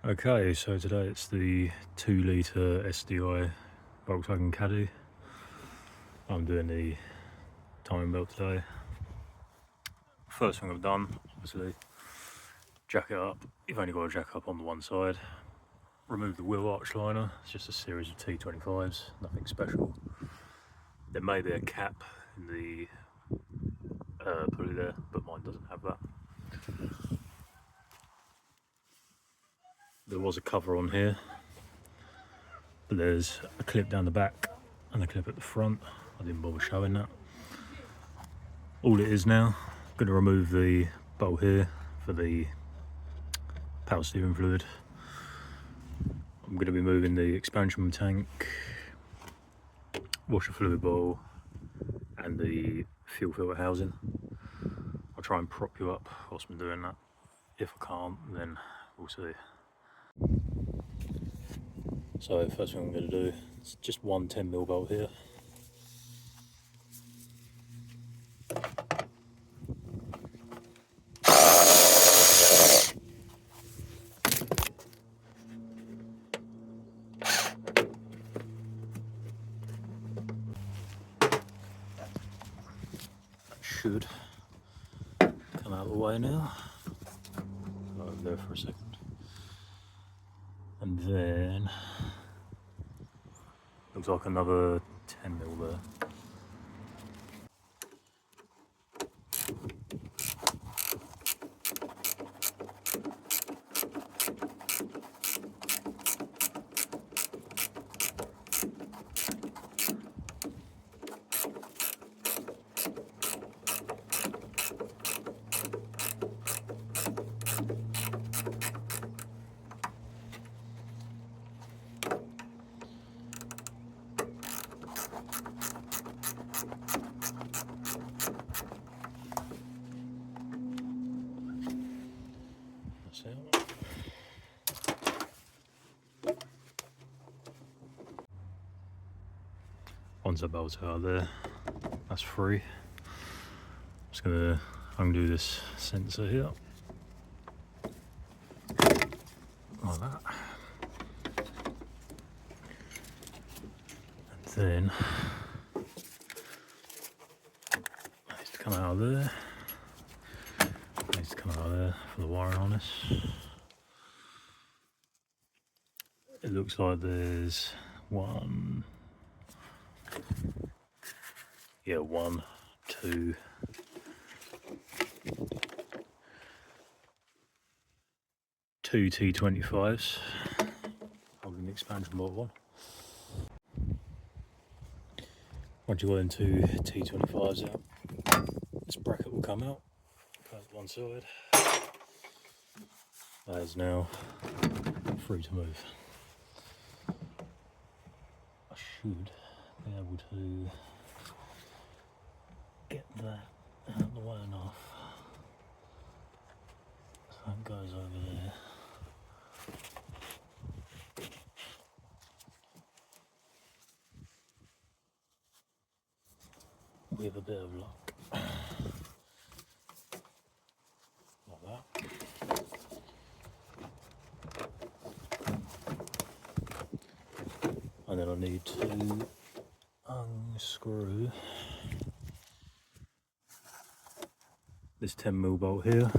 Okay, so today it's the 2 litre SDI Volkswagen Caddy. I'm doing the timing belt today. First thing I've done, obviously, jack it up. You've only got to jack up on the one side. Remove the wheel arch liner. It's just a series of T25s, nothing special. There may be a cap in the pulley there, but mine doesn't have that. There was a cover on here, but there's a clip down the back and a clip at the front. I didn't bother showing that. All it is now, I'm going to remove the bolt here for the power steering fluid. I'm going to be moving the expansion tank, washer fluid bowl and the fuel filter housing. I'll try and prop you up whilst I'm doing that. If I can't, then we'll see. So first thing I'm going to do is just one 10mm bolt here. That should come out of the way now. Go over there for a second. And then looks like another 10mm there. Once the bolts are there, that's free. I'm just gonna undo this sensor here, like that. And then it needs to come out of there. It needs to come out of there for the wiring harness. It looks like there's one, 2 T25s holding the expansion bolt on. Once you got into T25s out, this bracket will come out, go to one side. That is now free to move. I should be able to get that out of the way enough so that goes over there. With a bit of luck. Like that. And then I need to unscrew this 10mm bolt here,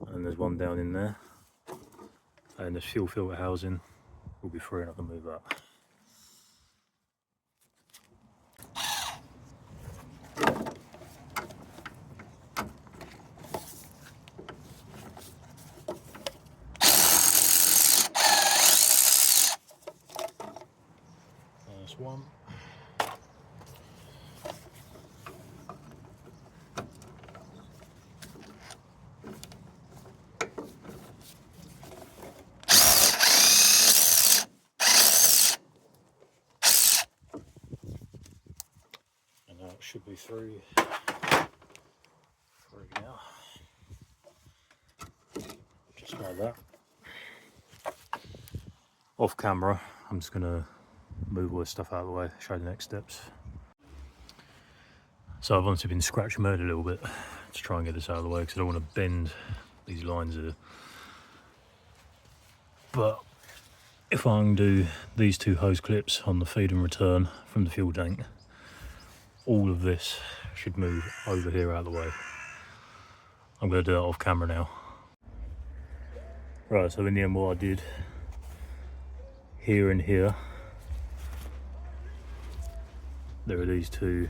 and there's one down in there, and the fuel filter housing will be free and I can move that. That's one. And now it should be free now. Just like that. Off camera, I'm just gonna move all this stuff out of the way, show the next steps. So I've obviously been scratch mode a little bit to try and get this out of the way because I don't want to bend these lines here. but if I can do these two hose clips on the feed and return from the fuel tank, all of this should move over here out of the way. I'm going to do that off camera now. Right, so in the end what I did, here and here, there are these two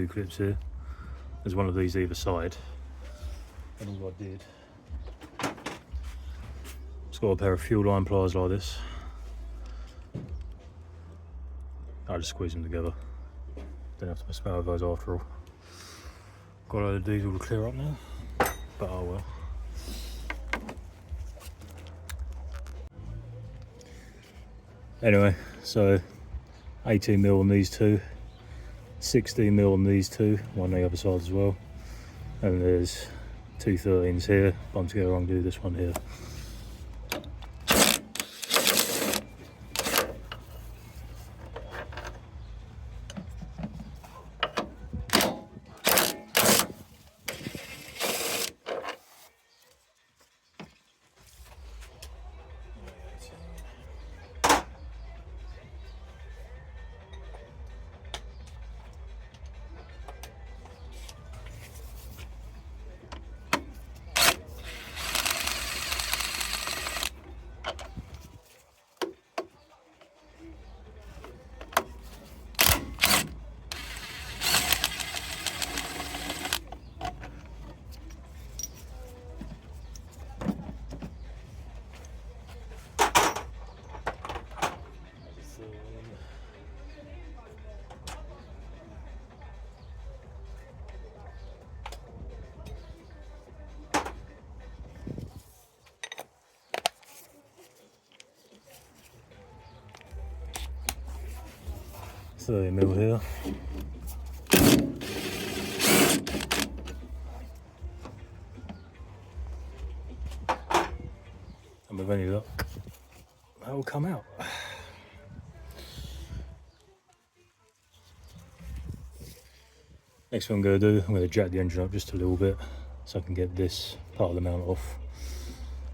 clips here. There's one of these either side. And all I did, just got a pair of fuel line pliers like this. I just squeeze them together. Don't have to mess about with those after all. Got a load of diesel to clear up now, but oh well. Anyway, so 18mm on these two, 16mm on these two, one on the other side as well, and there's two 13s here. Bumped together, I'm going to do this one here. $30mm here. And with any luck, that will come out. Next thing I'm going to do, I'm going to jack the engine up just a little bit so I can get this part of the mount off.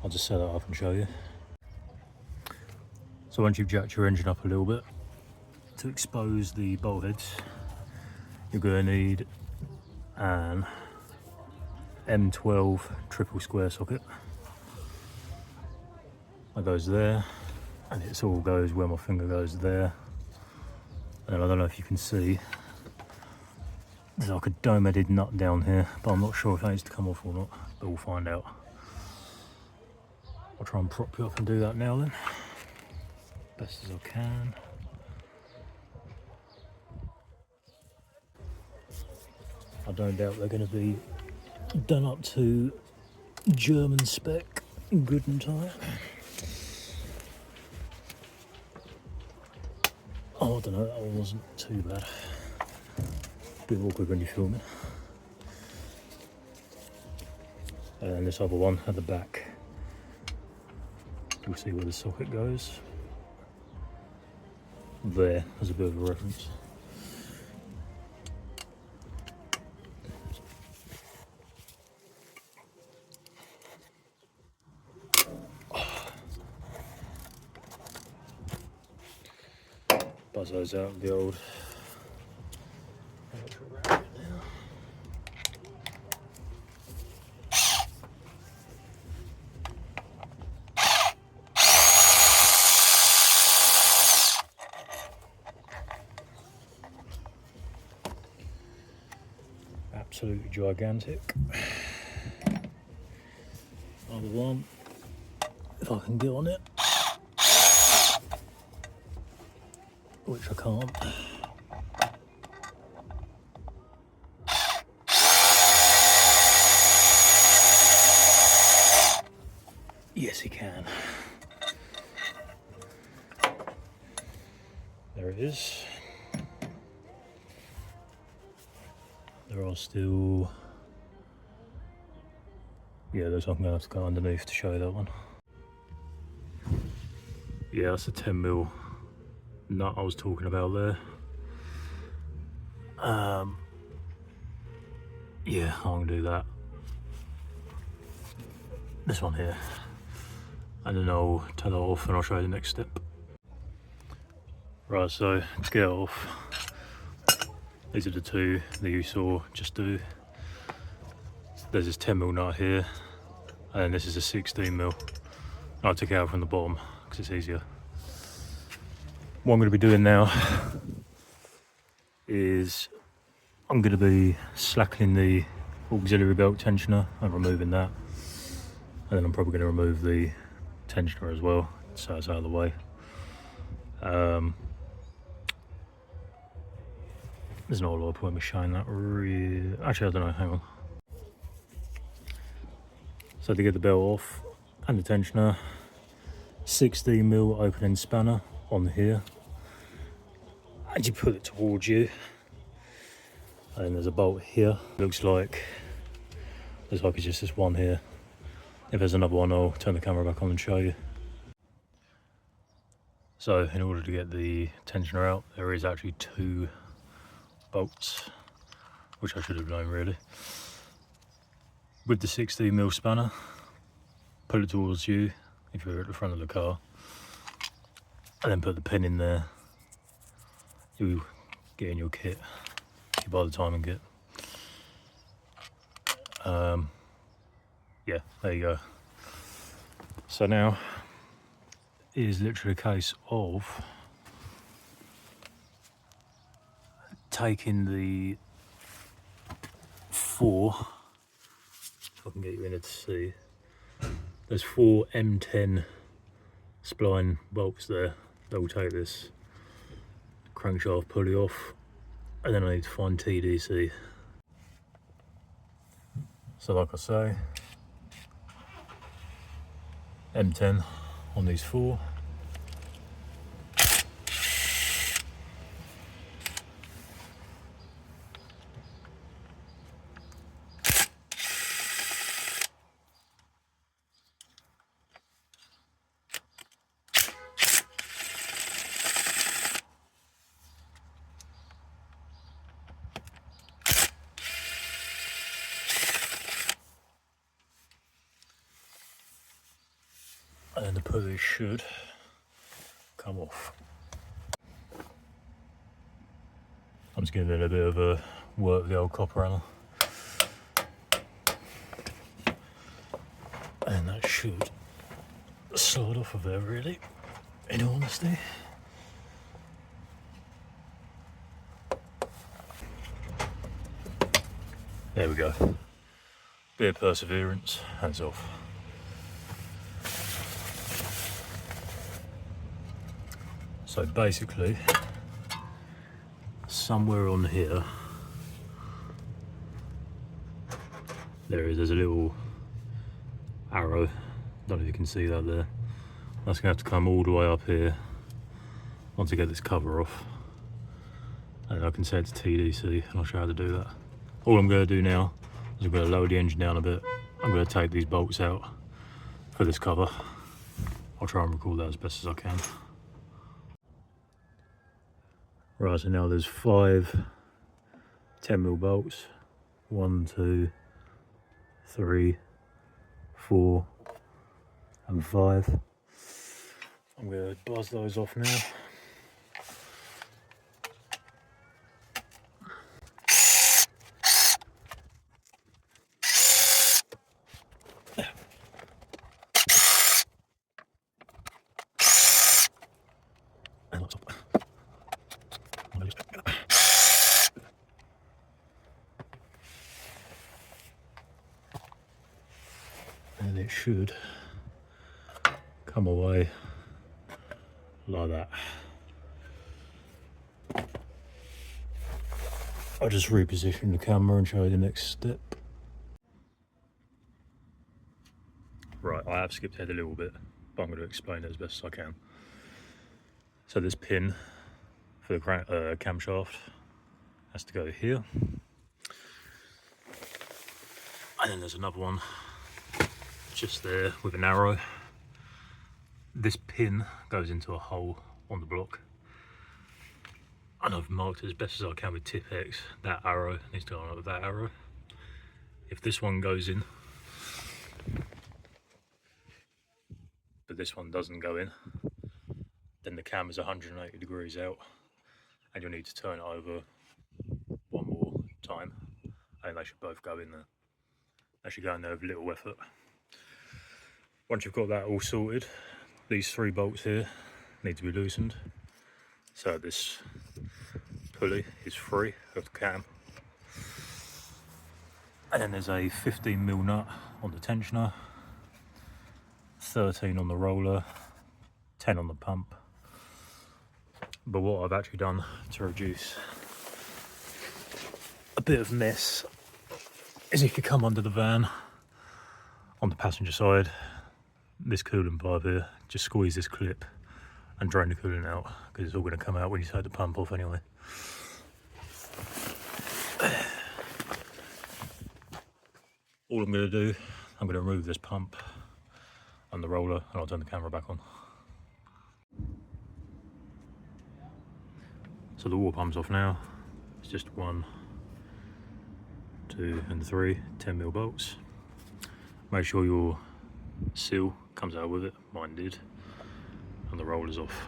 I'll just set that up and show you. So once you've jacked your engine up a little bit, to expose the bolt heads, you're going to need an M12 triple square socket. That goes there, and it all goes where my finger goes there. And I don't know if you can see, there's like a dome-headed nut down here, but I'm not sure if that needs to come off or not, but we'll find out. I'll try and prop you up and do that now then, best as I can. I don't doubt they're going to be done up to German spec, good and tight. Oh, I don't know, that one wasn't too bad. Bit awkward when you film it. And then this other one at the back, you'll see where the socket goes. There, as a bit of a reference. Buzz those out with the old absolutely gigantic. Other one, if I can get on it, which I can't. Yes, he can. There it is. There are still, yeah, looks like I'm gonna have to go underneath to show that one. Yeah, that's a 10mm nut I was talking about there. Yeah, I'm gonna do that. This one here. and then I'll turn it off and I'll show you the next step. Right, so to get it off, these are the two that you saw just do. There's this 10mm nut here, and then this is a 16mm. I took it out from the bottom because it's easier. What I'm going to be doing now is I'm going to be slackening the auxiliary belt tensioner and removing that, and then I'm probably going to remove the tensioner as well, so it's out of the way. There's not a lot of point in me showing that actually, I don't know, hang on. So to get the belt off and the tensioner, 16mm opening spanner on here, and you put it towards you, and there's a bolt here. Looks like it's just this one here. If there's another one, I'll turn the camera back on and show you. So in order to get the tensioner out, there is actually two bolts, which I should have known really. With the 16mm spanner, pull it towards you if you're at the front of the car, and then put the pin in there. You get in your kit, you buy the timing kit. Yeah, there you go. So now it is literally a case of taking the four, if I can get you in it to see, there's 4 M10 spline bolts there that will take this crankshaft pulley off, and then I need to find TDC. So like I say, M10 on these 4. And the pulley should come off. I'm just giving it a bit of a work with the old copper hammer. And that should slide off of there really, in all honesty. There we go. Bit of perseverance, hands off. So basically, somewhere on here, there's a little arrow. Don't know if you can see that there. That's gonna have to come all the way up here once I get this cover off. And I can set it to TDC, and I'll show you how to do that. All I'm gonna do now is I'm gonna lower the engine down a bit. I'm gonna take these bolts out for this cover. I'll try and record that as best as I can. Right, so now there's 5 10mm bolts. 1, 2, 3, 4, and 5. I'm going to buzz those off now. And it should come away like that. I'll just reposition the camera and show you the next step. Right, I have skipped ahead a little bit, but I'm going to explain it as best as I can. So this pin for the camshaft has to go here. And then there's another one just there with an arrow. This pin goes into a hole on the block, and I've marked it as best as I can with tip X. That arrow needs to go on with that arrow. If this one goes in, but this one doesn't go in, then the cam is 180 degrees out, and you'll need to turn it over one more time, and they should both go in there. They should go in there with little effort. Once you've got that all sorted, these 3 bolts here need to be loosened. So this pulley is free of the cam. And then there's a 15mm nut on the tensioner, 13 on the roller, 10 on the pump. But what I've actually done to reduce a bit of mess is if you come under the van on the passenger side, this coolant pipe here, just squeeze this clip and drain the coolant out, because it's all going to come out when you take the pump off anyway. All I'm going to do, I'm going to remove this pump and the roller, and I'll turn the camera back on. So the water pump's off now. It's just 1, 2 and 3 10mm bolts. Make sure your seal comes out with it, mine did, and the roller's off.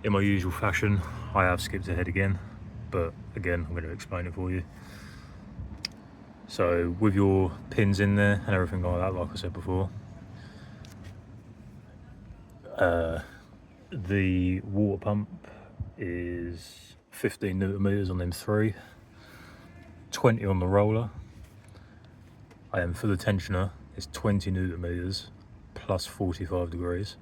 In my usual fashion, I have skipped ahead again, but again I'm going to explain it for you. So with your pins in there and everything like that, like I said before, the water pump is 15 Newton meters on them 3, 20 on the roller, and for the tensioner it's 20 Newton meters plus 45 degrees.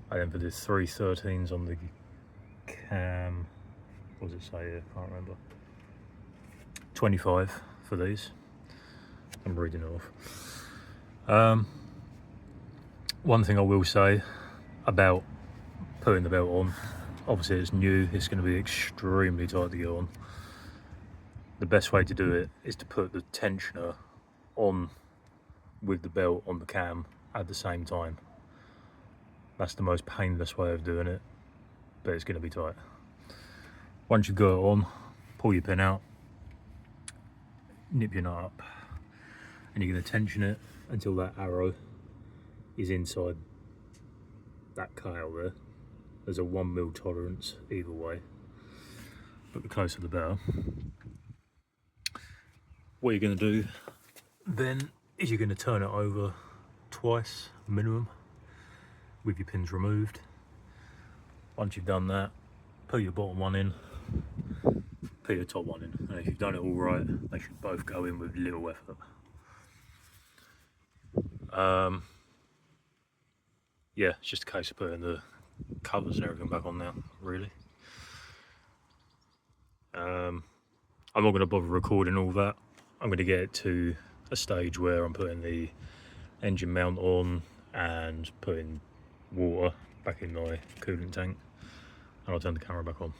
And then for the 3 13s on the cam, what does it say here? Can't remember. 25 for these. I'm reading it off. One thing I will say about putting the belt on, obviously it's new, it's going to be extremely tight to get on. The best way to do it is to put the tensioner on with the belt on the cam at the same time. That's the most painless way of doing it, but it's going to be tight. Once you've got it on, pull your pin out, nip your nut up, and you're going to tension it until that arrow is inside that coil there. There's a 1mm tolerance either way, but the closer the better. What you're going to do then is you're going to turn it over twice minimum with your pins removed. Once you've done that, put your bottom one in, put your top one in, and if you've done it all right, they should both go in with little effort. Yeah, it's just a case of putting the covers and everything back on now, really. I'm not going to bother recording all that. I'm going to get it to a stage where I'm putting the engine mount on and putting water back in my coolant tank, and I'll turn the camera back on.